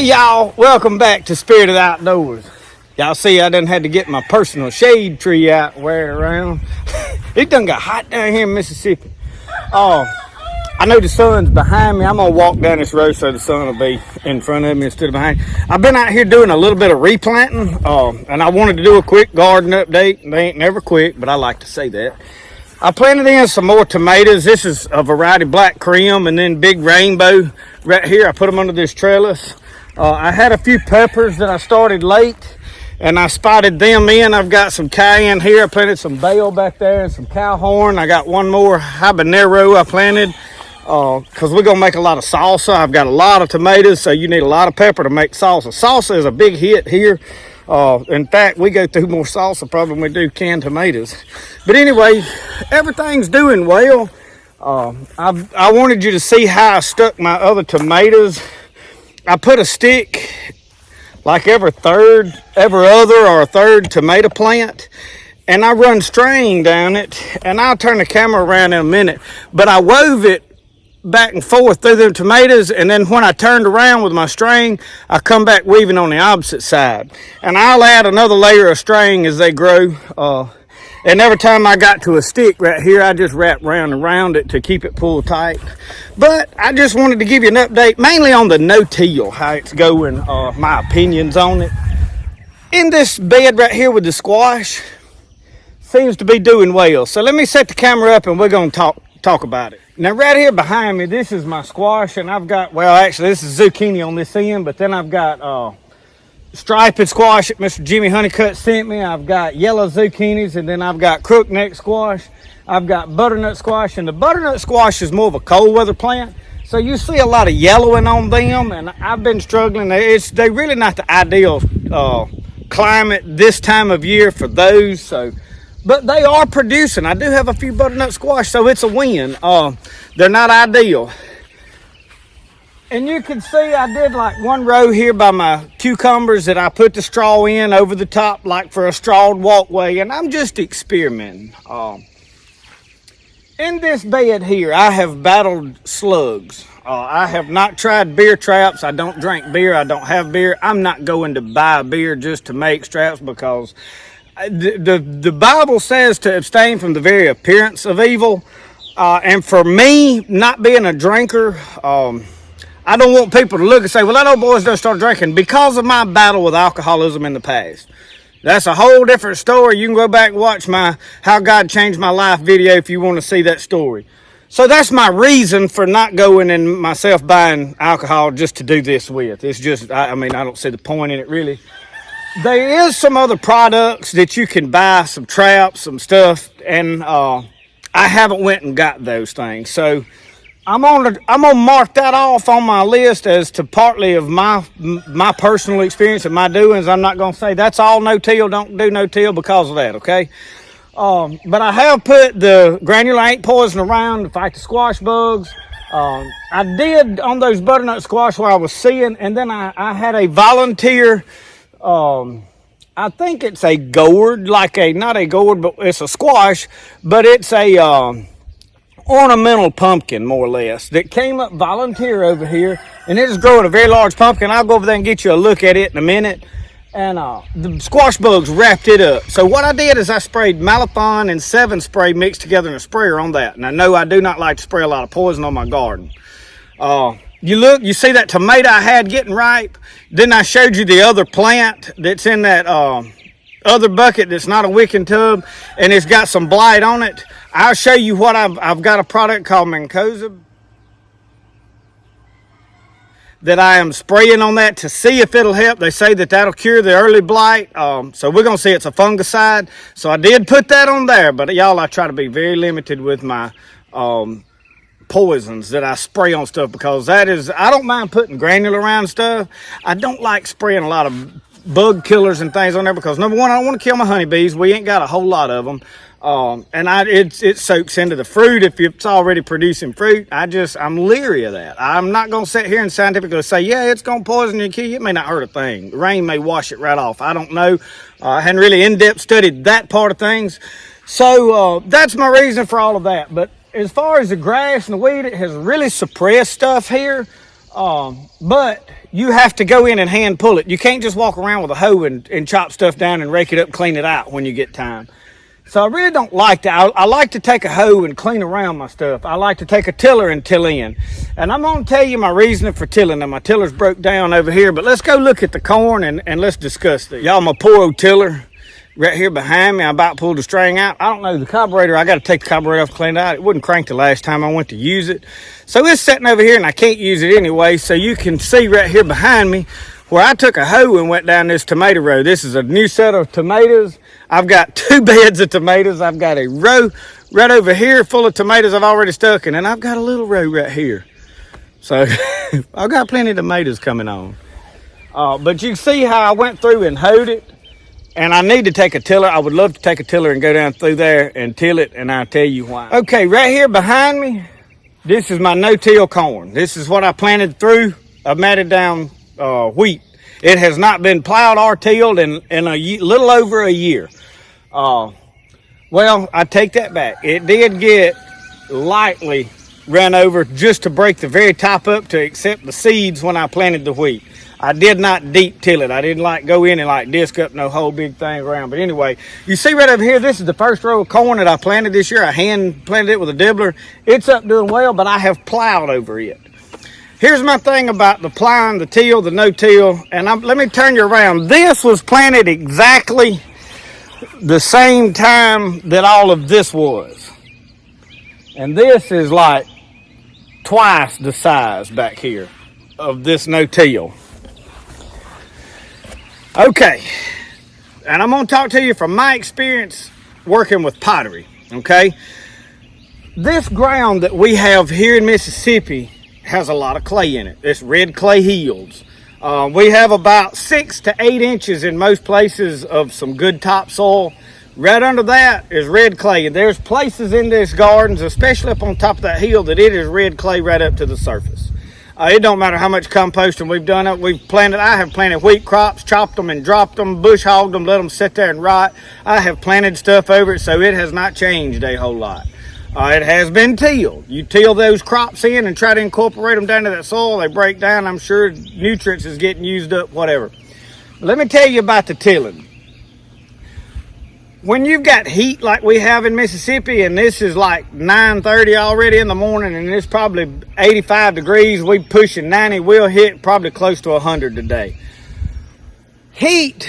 y'all, welcome back to Spirit of the Outdoors. Y'all see I done had to get my personal shade tree out and wear it around. It done got hot down here in Mississippi. I know the sun's behind me. I'm gonna walk down this road so the sun will be in front of me instead of behind. I've been out here doing a little bit of replanting, and I wanted to do a quick garden update. They ain't never quick, but I like to say that. I planted in some more tomatoes. This is a variety Black Cream and then Big Rainbow right here. I put them under this trellis. I had a few peppers that I started late and I spotted them in. I've got some cayenne here. I planted some basil back there and some cowhorn. I got one more habanero I planted because we're going to make a lot of salsa. I've got a lot of tomatoes, so you need a lot of pepper to make salsa. Salsa is a big hit here. In fact, we go through more salsa probably than we do canned tomatoes. But anyway, everything's doing well. I wanted you to see how I stuck my other tomatoes. I put a stick like every other or a third tomato plant, and I run string down it, and I'll turn the camera around in a minute. But I wove it back and forth through them tomatoes, and then when I turned around with my string, I come back weaving on the opposite side. And I'll add another layer of string as they grow. And every time I got to a stick right here, I just wrap round and round it to keep it pulled tight. But I just wanted to give you an update, mainly on the no-till, how it's going, my opinions on it. In this bed right here with the squash, seems to be doing well. So let me set the camera up and we're going to talk about it. Now right here behind me, this is my squash, and I've got, well actually this is zucchini on this end, but then I've got striped squash that Mr. Jimmy Honeycutt sent me. I've got yellow zucchinis, and then I've got crookneck squash. I've got butternut squash, and the butternut squash is more of a cold weather plant. So you see a lot of yellowing on them, and I've been struggling. They're really not the ideal climate this time of year for those. But they are producing. I do have a few butternut squash, so it's a win. They're not ideal. And you can see I did like one row here by my cucumbers that I put the straw in over the top like for a strawed walkway, and I'm just experimenting. In this bed here, I have battled slugs. I have not tried beer traps. I don't drink beer. I don't have beer. I'm not going to buy beer just to make traps because the Bible says to abstain from the very appearance of evil. And for me, not being a drinker, I don't want people to look and say, well, that old boy's done start drinking because of my battle with alcoholism in the past. That's a whole different story. You can go back and watch my How God Changed My Life video if you want to see that story. So that's my reason for not going and myself buying alcohol just to do this with. It's just, I don't see the point in it really. There is some other products that you can buy, some traps, some stuff, and I haven't went and got those things. So I'm gonna mark that off on my list as to partly of my personal experience and my doings. I'm not gonna say that's all no-till. Don't do no-till because of that, okay? But I have put the granulate poison around to fight the squash bugs. I did on those butternut squash where I was seeing, and then I had a volunteer. I think it's a gourd, not a gourd, but it's a squash, but it's a ornamental pumpkin, more or less, that came up volunteer over here, and it is growing a very large pumpkin. I'll go over there and get you a look at it in a minute. And the squash bugs wrapped it up. So what I did is I sprayed Malathion and 7 spray mixed together in a sprayer on that. And I know I do not like to spray a lot of poison on my garden. You see that tomato I had getting ripe? Then I showed you the other plant that's in that other bucket that's not a wicking tub, and it's got some blight on it. I'll show you what I've got a product called Mancozeb that I am spraying on that to see if it'll help. They say that that'll cure the early blight. So we're going to see it's a fungicide. So I did put that on there, but y'all, I try to be very limited with my poisons that I spray on stuff because I don't mind putting granule around stuff. I don't like spraying a lot of bug killers and things on there because number one, I don't want to kill my honeybees. We ain't got a whole lot of them. And it soaks into the fruit if it's already producing fruit. I'm leery of that. I'm not going to sit here and scientifically say, yeah, it's going to poison your kill. It may not hurt a thing. The rain may wash it right off. I don't know. I hadn't really in-depth studied that part of things. So that's my reason for all of that. But as far as the grass and the weed, it has really suppressed stuff here. But you have to go in and hand pull it. You can't just walk around with a hoe and chop stuff down and rake it up, clean it out when you get time. So I really don't like that. I like to take a hoe and clean around my stuff. I like to take a tiller and till in. And I'm going to tell you my reasoning for tilling. Now, my tiller's broke down over here, but let's go look at the corn and let's discuss this. Y'all, my poor old tiller right here behind me, I about pulled the string out. I don't know, the carburetor, I got to take the carburetor off and clean it out. It wouldn't crank the last time I went to use it. So it's sitting over here and I can't use it anyway. So you can see right here behind me where I took a hoe and went down this tomato row. This is a new set of tomatoes. I've got 2 beds of tomatoes. I've got a row right over here full of tomatoes I've already stuck in, and I've got a little row right here. So I've got plenty of tomatoes coming on. But you can see how I went through and hoed it, and I need to take a tiller. I would love to take a tiller and go down through there and till it, and I'll tell you why. Okay, right here behind me, this is my no-till corn. This is what I planted through. I matted down wheat. It has not been plowed or tilled in a little over a year. Well, I take that back. It did get lightly run over just to break the very top up to accept the seeds when I planted the wheat. I did not deep till it. I didn't go in and disc up no whole big thing around. But anyway, you see right over here, this is the first row of corn that I planted this year. I hand planted it with a dibbler. It's up doing well, but I have plowed over it. Here's my thing about the plowing, the till, the no-till, and let me turn you around. This was planted exactly the same time that all of this was. And this is like twice the size back here of this no-till. Okay, and I'm going to talk to you from my experience working with pottery, okay? This ground that we have here in Mississippi has a lot of clay in it. It's red clay hills. We have about 6 to 8 inches in most places of some good topsoil. Right under that is red clay. And there's places in these gardens, especially up on top of that hill, that it is red clay right up to the surface. It don't matter how much composting we've done up. I have planted wheat crops, chopped them and dropped them, bush hogged them, let them sit there and rot. I have planted stuff over it, so it has not changed a whole lot. It has been tilled. You till those crops in and try to incorporate them down to that soil. They break down. I'm sure nutrients is getting used up, whatever. Let me tell you about the tilling. When you've got heat like we have in Mississippi, and this is like 9:30 already in the morning, and it's probably 85 degrees, we pushing 90, we'll hit probably close to 100 today. Heat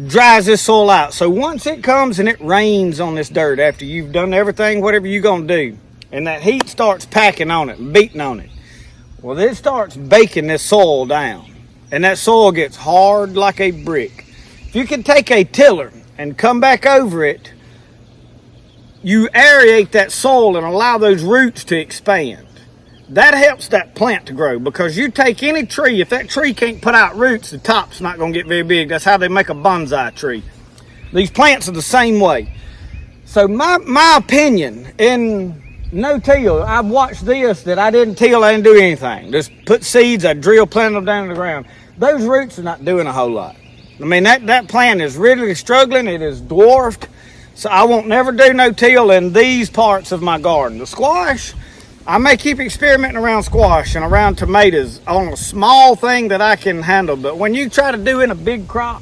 dries this soil out. So once it comes and it rains on this dirt after you've done everything, whatever you're going to do, and that heat starts packing on it, beating on it, well, it starts baking this soil down, and that soil gets hard like a brick. If you can take a tiller and come back over it, you aerate that soil and allow those roots to expand. That helps that plant to grow, because you take any tree, if that tree can't put out roots, the top's not going to get very big. That's how they make a bonsai tree. These plants are the same way. So my opinion, in no-till, I've watched this, that I didn't till, I didn't do anything. Just put seeds, I drill, plant them down in the ground. Those roots are not doing a whole lot. I mean, that plant is really struggling. It is dwarfed. So I won't never do no-till in these parts of my garden. The squash, I may keep experimenting around squash and around tomatoes on a small thing that I can handle. But when you try to do in a big crop,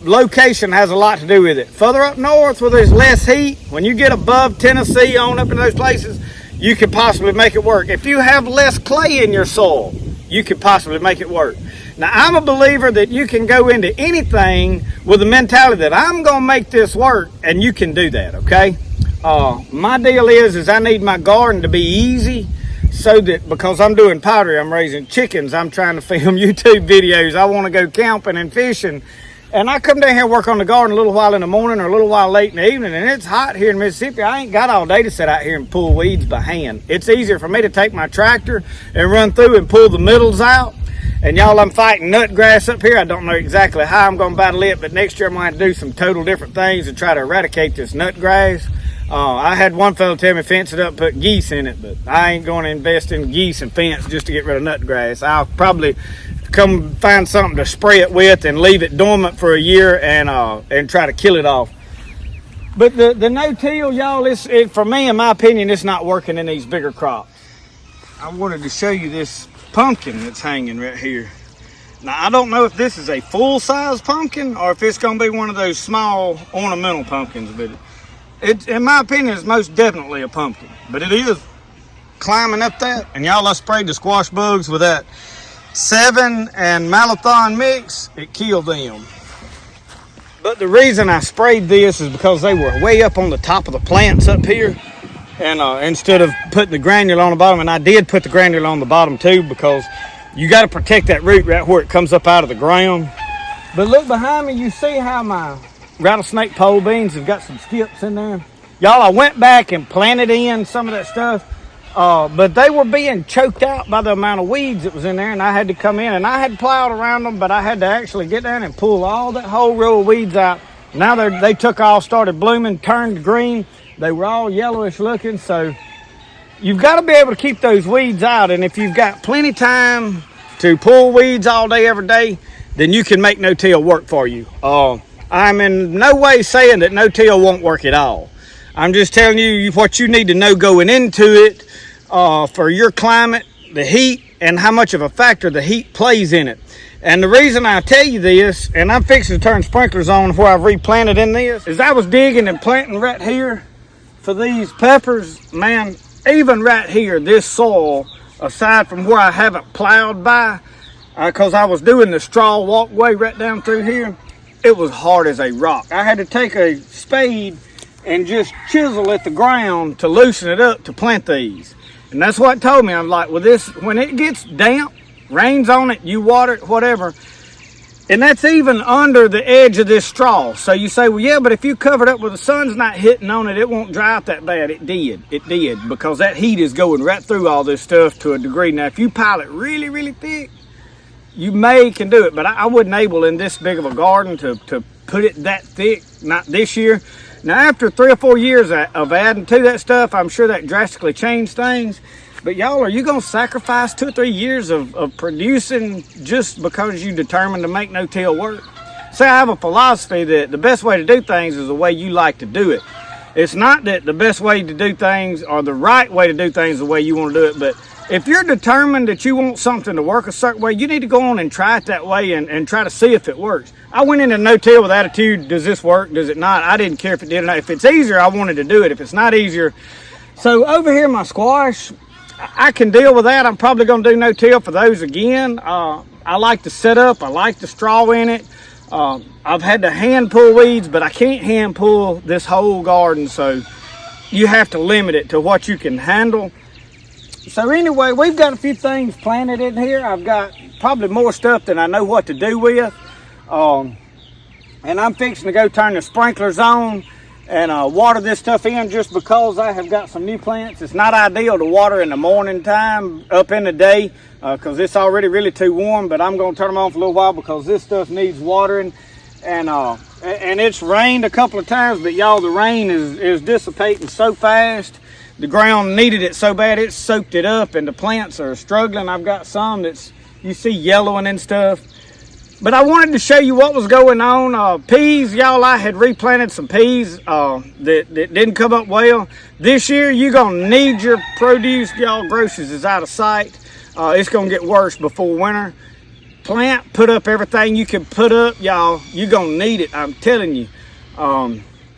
location has a lot to do with it. Further up north where there's less heat, when you get above Tennessee on up in those places, you could possibly make it work. If you have less clay in your soil, you could possibly make it work. Now, I'm a believer that you can go into anything with the mentality that I'm going to make this work, and you can do that, okay? My deal is I need my garden to be easy, so that, because I'm doing pottery, I'm raising chickens, I'm trying to film YouTube videos, I want to go camping and fishing, and I come down here and work on the garden a little while in the morning or a little while late in the evening, and it's hot here in Mississippi. I ain't got all day to sit out here and pull weeds by hand. It's easier for me to take my tractor and run through and pull the middles out. And y'all, I'm fighting nut grass up here. I don't know exactly how I'm going to battle it, but next year I'm going to do some total different things to try to eradicate this nut grass. I had one fellow tell me fence it up, put geese in it, but I ain't going to invest in geese and fence just to get rid of nut grass. I'll probably come find something to spray it with and leave it dormant for a year and try to kill it off. But the no-till, y'all, for me, in my opinion, it's not working in these bigger crops. I wanted to show you this pumpkin that's hanging right here. Now, I don't know if this is a full-size pumpkin or if it's going to be one of those small ornamental pumpkins, but in my opinion, it's most definitely a pumpkin. But it is climbing up that. And y'all, I sprayed the squash bugs with that 7 and Malathion mix. It killed them. But the reason I sprayed this is because they were way up on the top of the plants up here. And instead of putting the granule on the bottom, and I did put the granule on the bottom too, because you got to protect that root right where it comes up out of the ground. But look behind me, you see how my rattlesnake pole beans have got some skips in there. Y'all, I went back and planted in some of that stuff, but they were being choked out by the amount of weeds that was in there, and I had to come in, and I had plowed around them, but I had to actually get down and pull all that whole row of weeds out. Now they took off, started blooming, turned green. They were all yellowish looking, so you've got to be able to keep those weeds out, and if you've got plenty time to pull weeds all day, every day, then you can make no-till work for you. I'm in no way saying that no-till won't work at all. I'm just telling you what you need to know going into it for your climate, the heat, and how much of a factor the heat plays in it. And the reason I tell you this, and I'm fixing to turn sprinklers on where I've replanted in this, is I was digging and planting right here for these peppers. Man, even right here, this soil, aside from where I haven't plowed by, because I was doing the straw walkway right down through here, it was hard as a rock. I had to take a spade and just chisel at the ground to loosen it up to plant these. And that's what told me. I'm like, well, this, when it gets damp, rains on it, you water it, whatever, and that's even under the edge of this straw. So you say, well, yeah, but if you cover it up where the sun's not hitting on it, it won't dry out that bad. It did, because that heat is going right through all this stuff to a degree. Now, if you pile it really, really thick, you can do it, but I wasn't able in this big of a garden to put it that thick, not this year. Now, after 3 or 4 years of adding to that stuff, I'm sure that drastically changed things. But y'all, are you going to sacrifice 2 or 3 years of producing just because you determined to make no-till work? See, I have a philosophy that the best way to do things is the way you like to do it. It's not that the best way to do things or the right way to do things is the way you want to do it, but if you're determined that you want something to work a certain way, you need to go on and try it that way and try to see if it works. I went into no-till with attitude, does this work, does it not? I didn't care if it did or not. If it's easier, I wanted to do it. If it's not easier. So over here, my squash, I can deal with that. I'm probably going to do no-till for those again. I like the setup. I like the straw in it. I've had to hand pull weeds, but I can't hand pull this whole garden, so you have to limit it to what you can handle. So anyway, we've got a few things planted in here. I've got probably more stuff than I know what to do with. And I'm fixing to go turn the sprinklers on and water this stuff in just because I have got some new plants. It's not ideal to water in the morning time up in the day because it's already really too warm, but I'm going to turn them on for a little while because this stuff needs watering. And it's rained a couple of times, but y'all, the rain is dissipating so fast. The ground needed it so bad, it soaked it up, and the plants are struggling. I've got some that's, you see, yellowing and stuff. But I wanted to show you what was going on. Peas, y'all, I had replanted some peas that didn't come up well. This year, you're going to need your produce. Y'all, groceries is out of sight. It's going to get worse before winter. Plant, put up everything you can put up, y'all. You're going to need it, I'm telling you.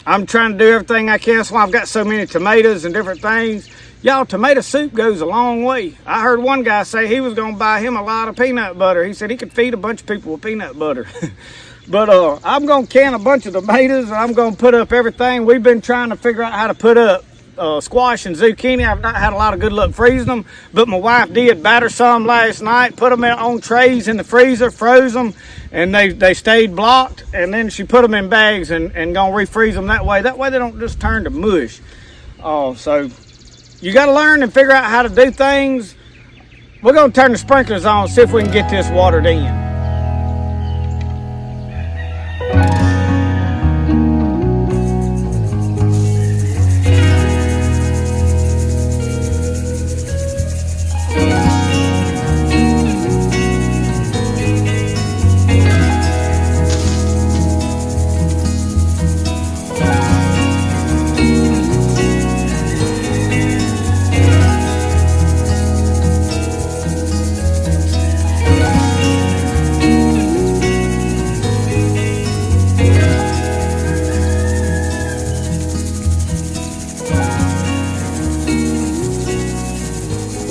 I'm trying to do everything I can. That's why I've got so many tomatoes and different things. Y'all, tomato soup goes a long way. I heard one guy say he was going to buy him a lot of peanut butter. He said he could feed a bunch of people with peanut butter. But I'm going to can a bunch of tomatoes, and I'm going to put up everything. We've been trying to figure out how to put up squash and zucchini. I've not had a lot of good luck freezing them, but my wife did batter some last night, put them on trays in the freezer, froze them, and they stayed blocked, and then she put them in bags and gonna refreeze them that way. That way they don't just turn to mush. So you got to learn and figure out how to do things. We're going to turn the sprinklers on, see if we can get this watered in.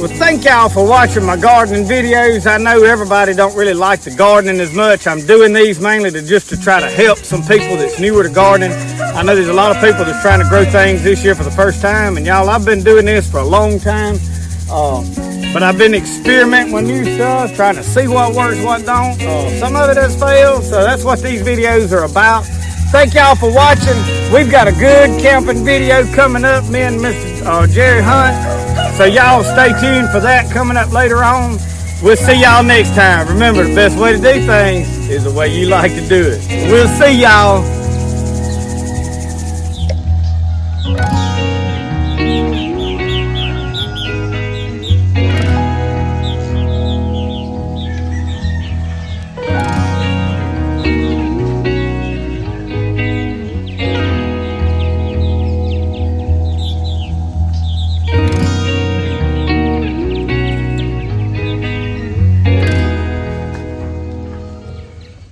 Well, thank y'all for watching my gardening videos. I know everybody don't really like the gardening as much. I'm doing these mainly to try to help some people that's newer to gardening. I know there's a lot of people that's trying to grow things this year for the first time. And y'all, I've been doing this for a long time. But I've been experimenting with new stuff, trying to see what works, what don't. Some of it has failed, so that's what these videos are about. Thank y'all for watching. We've got a good camping video coming up, me and Mr. Jerry Hunt. So y'all stay tuned for that coming up later on. We'll see y'all next time. Remember, the best way to do things is the way you like to do it. We'll see y'all.